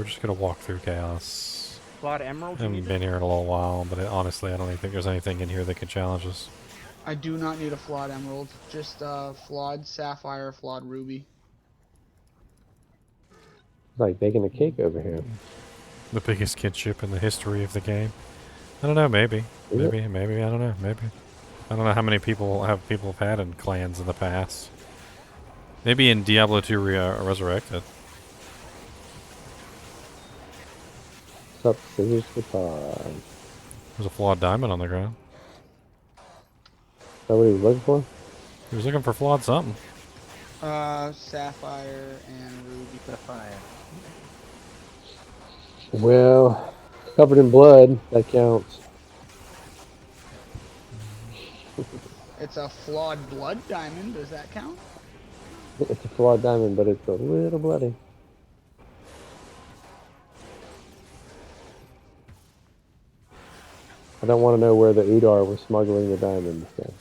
we're just gonna walk through chaos. Flawed emerald. I haven't been here in a little while, but honestly, I don't even think there's anything in here that can challenge us. I do not need a flawed emerald. Just flawed sapphire, flawed ruby. It's like baking a cake over here. The biggest kinship in the history of the game. I don't know, maybe. Maybe, I don't know, maybe. I don't know how many people have had in clans in the past. Maybe in Diablo 2 Resurrected. What's up, scissors guitar? There's a flawed diamond on the ground. Is that what he was looking for? He was looking for flawed something. Sapphire and ruby. Sapphire. Well, covered in blood, that counts. It's a flawed blood diamond. Does that count? It's a flawed diamond, but it's a little bloody. I don't want to know where the D2R was smuggling the diamonds. So.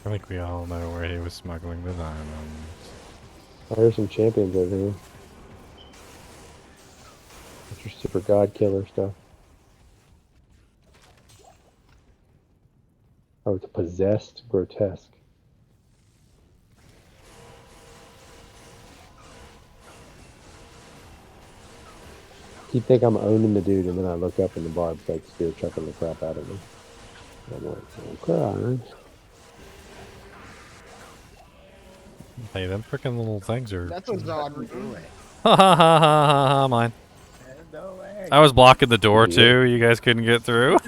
I think we all know where he was smuggling the diamonds. Oh, there's some champions over here. That's your super god killer stuff. Oh, it's possessed grotesque. You think I'm owning the dude, and then I look up and the barb's like spear chucking the crap out of me. I'm like, okay. Hey, them freaking little things are. That's a Zod Rune. Ha ha ha ha ha! Mine. No way. I was blocking the door too. You guys couldn't get through.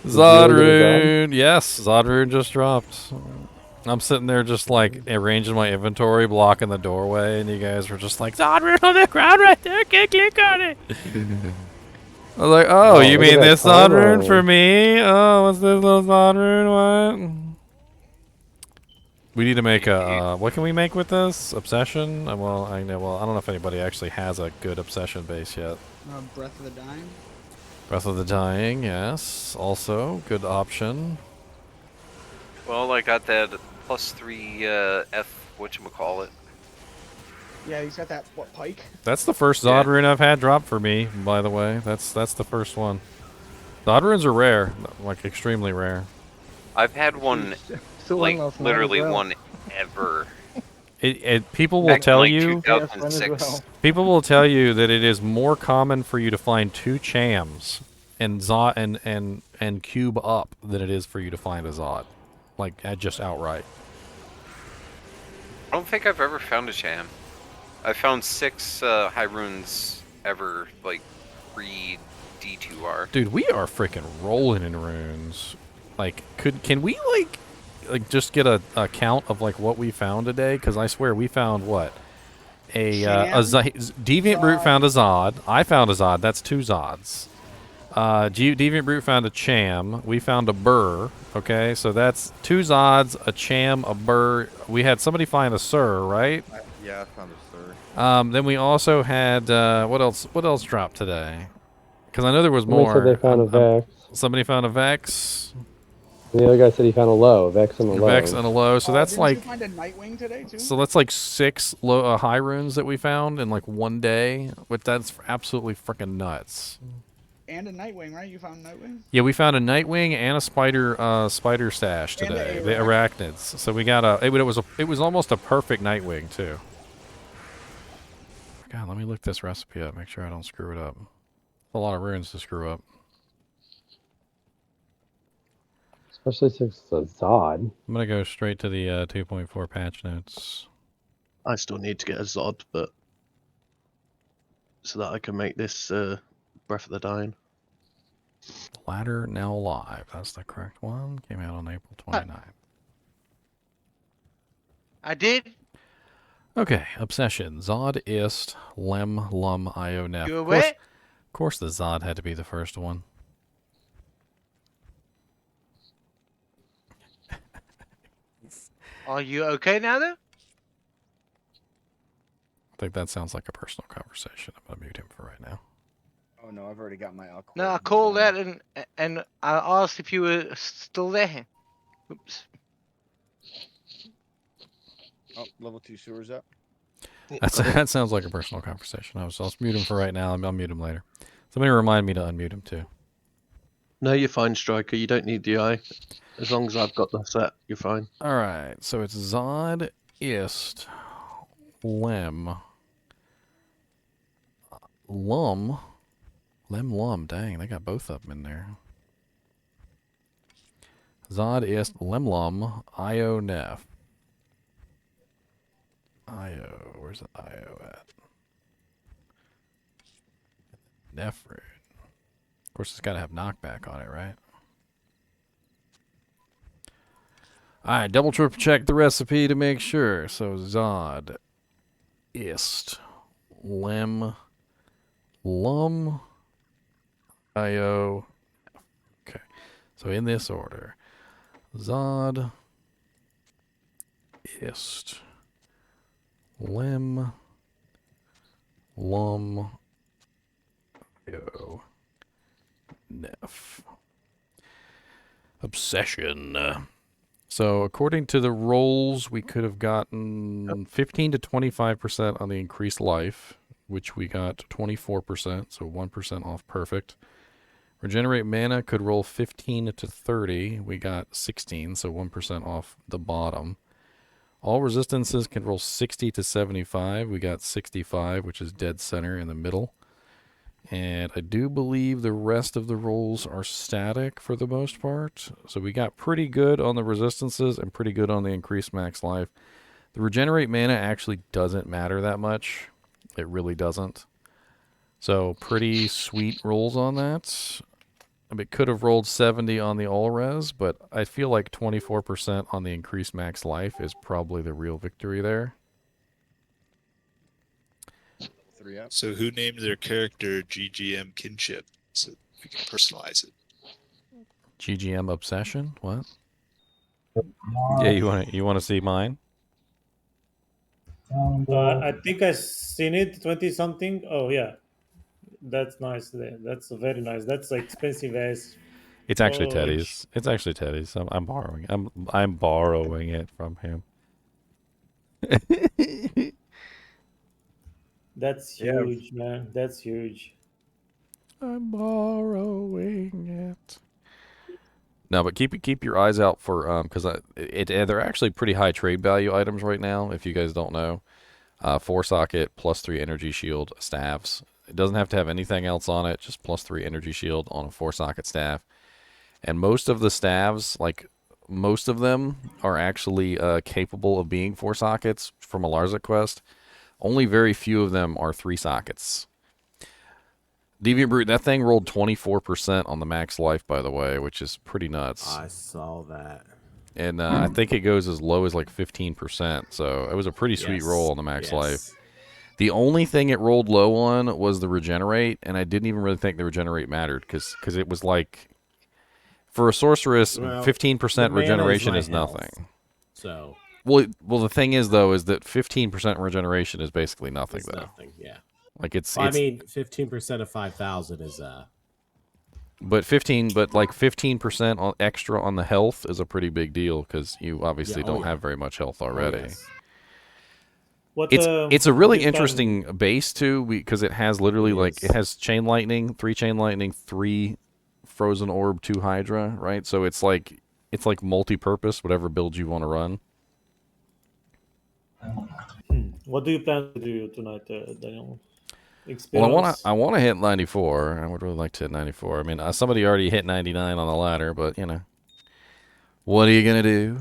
Zod Rune. Yes, Zod Rune just dropped. I'm sitting there just like arranging my inventory, blocking the doorway, and you guys were just like, Zod Rune on the ground right there, can't click on it. I was like, oh, you mean this Zod Rune for me? Oh, what's this little Zod Rune? What? We need to make a, what can we make with this? Obsession? Well, I know, well, I don't know if anybody actually has a good obsession base yet. Breath of the Dying. Breath of the Dying, yes. Also, good option. Well, I got that +3 F, whatchamacallit. Yeah, he's got that, what, pike? That's the first Zod Rune I've had drop for me, by the way. That's the first one. Zod Runes are rare, like extremely rare. I've had one, like, literally one ever. People will tell like you. 2006. People will tell you that it is more common for you to find 2 Chams and Zod and cube up than it is for you to find a Zod, like just outright. I don't think I've ever found a Cham. I found 6 high runes ever, like pre D2R. Dude, we are freaking rolling in runes. Like, can we like just get a count of like what we found today? Because I swear we found what Deviant Brute found a Zod. I found a Zod. That's 2 Zods. Deviant Brute found a Cham. We found a Burr. Okay, so that's 2 Zods, a Cham, a Burr. We had somebody find a Sir, right? Yeah, I found a Sir. Then we also had what else? What else dropped today? Because I know there was more. Somebody said they found a Vex. Somebody found a Vex. And the other guy said he found a low, a Vex and a low. Vex and a low. So that's didn't like. you find a Nightwing today too? So that's like 6 low high runes that we found in like one day. Which that's absolutely freaking nuts. And a Nightwing, right? You found Nightwing? Yeah, we found a Nightwing and a spider stash today. And the arachnids. So we got it was almost a perfect Nightwing too. God, let me look this recipe up. Make sure I don't screw it up. A lot of runes to screw up. Especially since it's a Zod. I'm gonna go straight to the 2.4 patch notes. I still need to get a Zod, but so that I can make this Breath of the Dying. Ladder now live. That's the correct one. Came out on April 29th. I did. Okay, Obsession. Zod ist lem lum io nef. You away? Of course the Zod had to be the first one. Are you okay now, though? I think that sounds like a personal conversation. I'm gonna mute him for right now. Oh no, I've already got my alcohol. No, I called that and I asked if you were still there. Oops. Oh, level 2 sewers up. That sounds like a personal conversation. I'll mute him for right now. I'll mute him later. Somebody remind me to unmute him too. No, you're fine, Striker. You don't need the eye. As long as I've got the set, you're fine. All right, so it's Zod, Ist, Lem, Lum. Dang, they got both of them in there. Zod, Ist, Lum, Io, Nef. Io, where's the Io at? Nefrid. Of course, it's got to have knockback on it, right? Alright, double triple check the recipe to make sure. So Zod, Ist, Lum, Io. Okay. So in this order. Zod, Ist, Lum, Io, Nef. Obsession. So according to the rolls, we could have gotten 15 to 25% on the increased life, which we got 24%, so 1% off perfect. Regenerate mana could roll 15 to 30. We got 16, so 1% off the bottom. All resistances can roll 60 to 75. We got 65, which is dead center in the middle. And I do believe the rest of the rolls are static for the most part. So we got pretty good on the resistances and pretty good on the increased max life. The regenerate mana actually doesn't matter that much. It really doesn't. So pretty sweet rolls on that. I mean, it could have rolled 70 on the all res, but I feel like 24% on the increased max life is probably the real victory there. So who named their character GGM Kinship so we can personalize it? GGM Obsession? What? Yeah, you want to see mine? I think I seen it 20 something. Oh yeah, that's nice. That's very nice. That's expensive as. It's actually Teddy's. It's actually Teddy's. I'm borrowing. I'm borrowing it from him. That's huge, man. That's huge. I'm borrowing it. No, but keep your eyes out for because they're actually pretty high trade value items right now. If you guys don't know, 4-socket +3 energy shield staves. It doesn't have to have anything else on it. Just +3 energy shield on a 4-socket staff. And most of the staves, like most of them, are actually capable of being 4 sockets from a Larza quest. Only very few of them are 3 sockets. Deviant Brute, that thing rolled 24% on the max life, by the way, which is pretty nuts. I saw that. And I think it goes as low as like 15%, so it was a pretty sweet roll on the max life. The only thing it rolled low on was the regenerate, and I didn't even really think the regenerate mattered, because it was like, for a sorceress, 15% regeneration is nothing. Health, so... Well, the thing is, though, is that 15% regeneration is basically nothing, though. Nothing, yeah. Like it's. Well, I mean, 15% of 5,000 is But 15% extra on the health is a pretty big deal because you obviously don't have very much health already. It's a really interesting base too because it has literally it has chain lightning, 3 chain lightning, 3 frozen orb, 2 hydra, right? So it's like multi-purpose, whatever build you want to run. What do you plan to do tonight, Daniel? Well, I want to hit 94. I would really like to hit 94. I mean, somebody already hit 99 on the ladder, but you know, what are you gonna do?